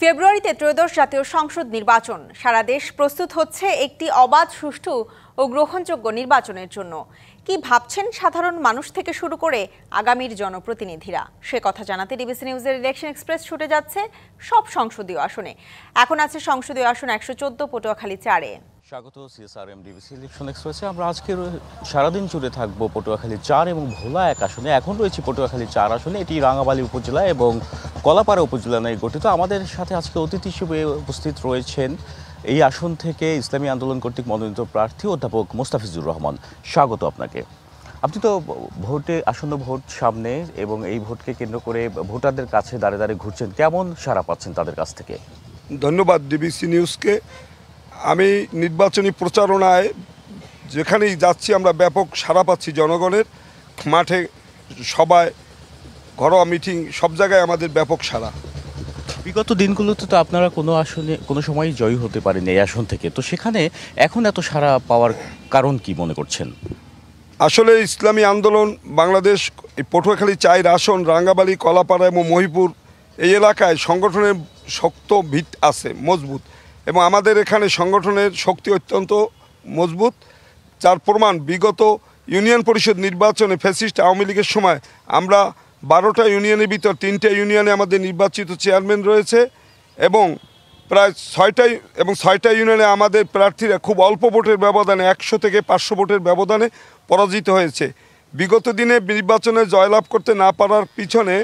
ফেব্রুয়ারিতে ত্রয়োদশ জাতীয় সংসদ নির্বাচন। সারা দেশ প্রস্তুত হচ্ছে একটি অবাধ, সুষ্ঠু ও গ্রহণযোগ্য নির্বাচনের জন্য। কি ভাবছেন সাধারণ মানুষ থেকে শুরু করে আগামীর জনপ্রতিনিধিরা, সে কথা জানাতে ডিবিসি নিউজের ইলেকশন এক্সপ্রেস ছুটে যাচ্ছে সব সংসদীয় আসনে। এখন আছে সংসদীয় আসন ১১৪ পটুয়াখালী ৪-এ। স্বাগত সিএসআরএম ডিবিসি ইলেকশন এক্সপ্রেসে। আমরা আজকের সারাদিন জুড়ে থাকবো পটুয়াখালী ৪ এবং ভোলা ১ আসনে। এখন রয়েছে পটুয়াখালী ৪ আসনে। এটি রাঙাবালী উপজেলা এবং কলাপাড়া উপজেলা নিয়ে গঠিত। আমাদের সাথে আজকে অতিথি হিসেবে উপস্থিত রয়েছেন এই আসন থেকে ইসলামী আন্দোলন কর্তৃক মনোনীত প্রার্থী অধ্যাপক মোস্তাফিজুর রহমান। স্বাগত আপনাকে। আপনি তো আসন্ন ভোট সামনে এবং এই ভোটকে কেন্দ্র করে ভোটারদের কাছে দাঁড়ে দাঁড়িয়ে ঘুরছেন, কেমন সাড়া পাচ্ছেন তাদের কাছ থেকে? ধন্যবাদ ডিবিসি নিউজকে। আমি নির্বাচনী প্রচারণায় যেখানেই যাচ্ছি আমরা ব্যাপক সাড়া পাচ্ছি জনগণের। মাঠে সবাই, ঘরোয়া মিটিং, সব জায়গায় আমাদের ব্যাপক সাড়া। বিগত দিনগুলোতে তো আপনারা কোনো আসনে কোনো সময়ই জয়ী হতে পারেন এই আসন থেকে, তো সেখানে এখন এত সাড়া পাওয়ার কারণ কি মনে করছেন? আসলে ইসলামী আন্দোলন বাংলাদেশ এই পটুয়াখালী ৪ আসন, রাঙ্গাবালী, কলাপাড়া এবং মহিপুর এই এলাকায় সংগঠনের শক্ত ভিত আছে, মজবুত, এবং আমাদের এখানে সংগঠনের শক্তি অত্যন্ত মজবুত। যার প্রমাণ বিগত ইউনিয়ন পরিষদ নির্বাচনে ফ্যাসিস্ট আওয়ামী লীগের সময় আমরা 12টা ইউনিয়নের ভিতর 3টে ইউনিয়নে আমাদের নির্বাচিত চেয়ারম্যান রয়েছে এবং প্রায় 6টা ইউনিয়নে আমাদের প্রার্থীরা খুব অল্প ভোটের ব্যবধানে 100 থেকে 500 ভোটের ব্যবধানে পরাজিত হয়েছে। বিগত দিনে নির্বাচনে জয়লাভ করতে না পারার পিছনে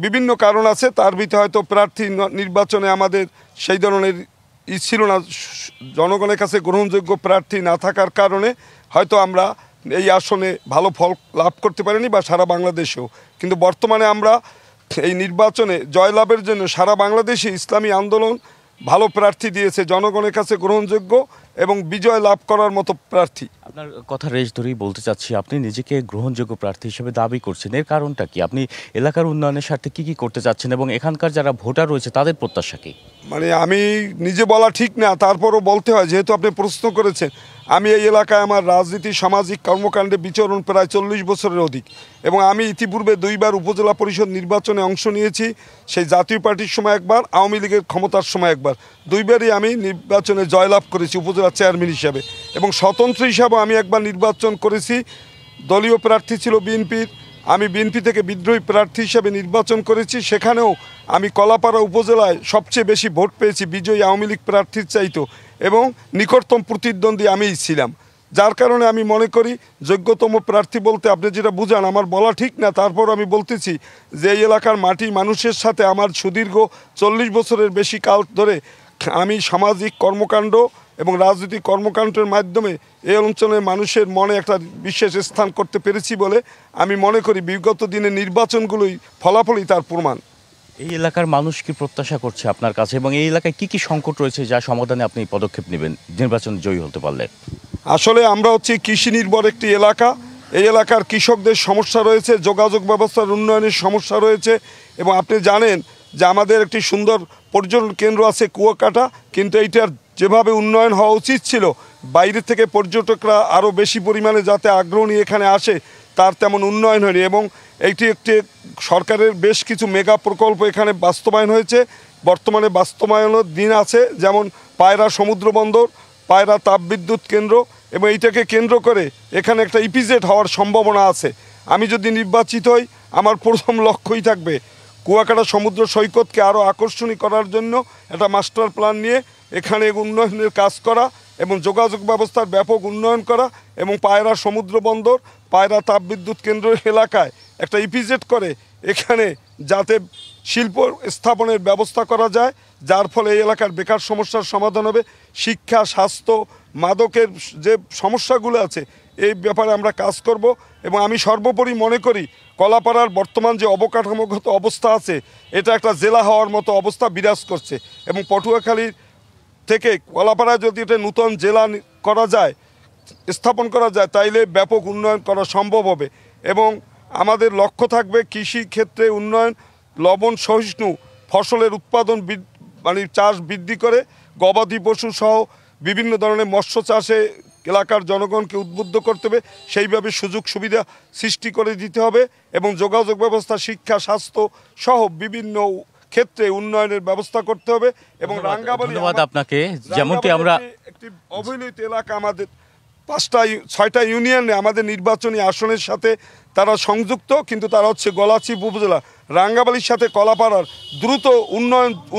বিভিন্ন কারণ আছে। তার ভিতরে হয়তো প্রার্থী নির্বাচনে আমাদের সেই ধরনের ছিল না, জনগণের কাছে গ্রহণযোগ্য প্রার্থী না থাকার কারণে হয়তো আমরা এই আসনে ভালো ফল লাভ করতে পারিনি, বা সারা বাংলাদেশেও। কিন্তু বর্তমানে আমরা এই নির্বাচনে জয়লাভের জন্য সারা বাংলাদেশে ইসলামী আন্দোলন ভালো প্রার্থী দিয়েছে, জনগণের কাছে গ্রহণযোগ্য এবং বিজয় লাভ করার মতো প্রার্থী। আপনার কথা রেশ ধরেই বলতে চাচ্ছি, আপনি নিজেকে গ্রহণযোগ্য প্রার্থী হিসেবে দাবি করছেন, এর কারণটা কি? আপনি এলাকার উন্নয়নের স্বার্থে কি করতে চাচ্ছেন এবং এখানকার যারা ভোটার রয়েছে তাদের প্রত্যাশা কি? মানে আমি নিজে বলা ঠিক না, তারপরও বলতে হয় যেহেতু আপনি প্রশ্ন করেছেন। আমি এই এলাকায় আমার রাজনীতি, সামাজিক কর্মকাণ্ডে বিচরণ প্রায় 40 বছরের অধিক, এবং আমি ইতিপূর্বে 2বার উপজেলা পরিষদ নির্বাচনে অংশ নিয়েছি। সেই জাতীয় পার্টির সময় একবার, আওয়ামী লীগের ক্ষমতার সময় একবার, 2বারই আমি নির্বাচনে জয়লাভ করেছি উপজেলা চেয়ারম্যান হিসাবে, এবং স্বতন্ত্র হিসাবে আমি একবার নির্বাচন করেছি। দলীয় প্রার্থী ছিল বিএনপির, আমি বিএনপি থেকে বিদ্রোহী প্রার্থী হিসাবে নির্বাচন করেছি। সেখানেও আমি কলাপাড়া উপজেলায় সবচেয়ে বেশি ভোট পেয়েছি বিজয়ী আওয়ামী লীগ প্রার্থীর চাইতো, এবং নিকটতম প্রতিদ্বন্দ্বী আমিই ছিলাম। যার কারণে আমি মনে করি যোগ্যতম প্রার্থী বলতে আপনি যেটা বুঝান আমার বলা ঠিক না, তারপর আমি বলতেছি যে এই এলাকার মাটি মানুষের সাথে আমার সুদীর্ঘ 40 বছরের বেশি কাল ধরে আমি সামাজিক কর্মকাণ্ড এবং রাজনৈতিক কর্মকাণ্ডের মাধ্যমে এই অঞ্চলের মানুষের মনে একটা বিশেষ স্থান করতে পেরেছি বলে আমি মনে করি বিগত দিনের নির্বাচনগুলোই ফলাফলই তার প্রমাণ। এই এলাকার মানুষ কি প্রত্যাশা করছে আপনার কাছে, এবং এই এলাকায় কি সংকট রয়েছে যা সমাধানে আপনি পদক্ষেপ নেবেন নির্বাচন জয়ী হতে পারলে? আসলে আমরা হচ্ছে কৃষি নির্ভর একটি এলাকা। এই এলাকার কৃষকদের সমস্যা রয়েছে, যোগাযোগ ব্যবস্থার উন্নয়নের সমস্যা রয়েছে, এবং আপনি জানেন যে আমাদের একটি সুন্দর পর্যটন কেন্দ্র আছে কুয়াকাটা, কিন্তু এইটার যেভাবে উন্নয়ন হওয়া উচিত ছিল, বাইরে থেকে পর্যটকরা আরও বেশি পরিমাণে যাতে আগ্রহ নিয়ে এখানে আসে তার তেমন উন্নয়ন হয়নি, এবং এইটি একটি সরকারের বেশ কিছু মেগা প্রকল্প এখানে বাস্তবায়ন হয়েছে। বর্তমানে বাস্তবায়নের দিন আছে, যেমন পায়রা সমুদ্র বন্দর, পায়রা তাপবিদ্যুৎ কেন্দ্র, এবং এইটাকে কেন্দ্র করে এখানে একটা ইপিজেড হওয়ার সম্ভাবনা আছে। আমি যদি নির্বাচিত হই আমার প্রথম লক্ষ্যই থাকবে কুয়াকাটা সমুদ্র সৈকতকে আরও আকর্ষণীয় করার জন্য একটা মাস্টার প্ল্যান নিয়ে এখানে উন্নয়নের কাজ করা এবং যোগাযোগ ব্যবস্থার ব্যাপক উন্নয়ন করা, এবং পায়রা সমুদ্র বন্দর, পায়রা তাপবিদ্যুৎ কেন্দ্র এলাকায় একটা ইপিজেড করে এখানে যাতে শিল্প স্থাপনের ব্যবস্থা করা যায়, যার ফলে এই এলাকার বেকার সমস্যার সমাধান হবে। শিক্ষা, স্বাস্থ্য, মাদকের যে সমস্যাগুলো আছে এই ব্যাপারে আমরা কাজ করব, এবং আমি সর্বোপরি মনে করি কলাপাড়ার বর্তমান যে অবকাঠামোগত অবস্থা আছে এটা একটা জেলা হওয়ার মতো অবস্থা বিরাজ করছে, এবং পটুয়াখালীর থেকে কলাপাড়ায় যদি এটা নূতন জেলা করা যায়, স্থাপন করা যায়, তাইলে ব্যাপক উন্নয়ন করা সম্ভব হবে। এবং আমাদের লক্ষ্য থাকবে কৃষি ক্ষেত্রে উন্নয়ন, লবণ সহিষ্ণু ফসলের উৎপাদন মানে চাষ বৃদ্ধি করে গবাদি পশু সহ বিভিন্ন ধরনের মৎস্য চাষে এলাকার জনগণকে উদ্বুদ্ধ করতে হবে, সেইভাবে সুযোগ সুবিধা সৃষ্টি করে দিতে হবে, এবং যোগাযোগ ব্যবস্থা, শিক্ষা, স্বাস্থ্য সহ বিভিন্ন ক্ষেত্রে উন্নয়নের ব্যবস্থা করতে হবে এবং রাঙ্গাবালী ধন্যবাদ আপনাকে। যেমনটি আমরা একটি অবহেলিত এলাকা, আমাদের 6টা ইউনিয়নে আমাদের নির্বাচনী আসনের সাথে তারা সংযুক্ত, কিন্তু তারা হচ্ছে গলাচিপ উপজেলা। রাঙ্গাবালির সাথে কলাপাড়ার দ্রুত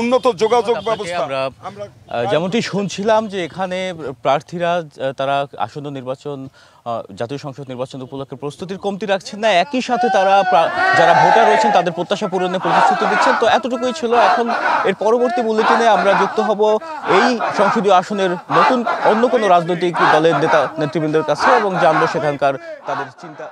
উন্নত যোগাযোগ ব্যবস্থা আমরা যেমনটি শুনছিলাম যে এখানে প্রার্থীরা তারা আসন্ন নির্বাচন, জাতীয় সংসদ নির্বাচন উপলক্ষে প্রস্তুতির কমতি রাখছেন না, একই সাথে তারা যারা ভোটার রয়েছেন তাদের প্রত্যাশা পূরণে প্রতিশ্রুতি দিচ্ছেন। তো এতটুকুই ছিল। এখন এর পরবর্তী বুলেটিনে আমরা যুক্ত হব এই সংসদীয় আসনের নতুন অন্য কোনো রাজনৈতিক দলের নেতা নেতৃবৃন্দের কাছে এবং জানবো সেখানকার তাদের চিন্তা।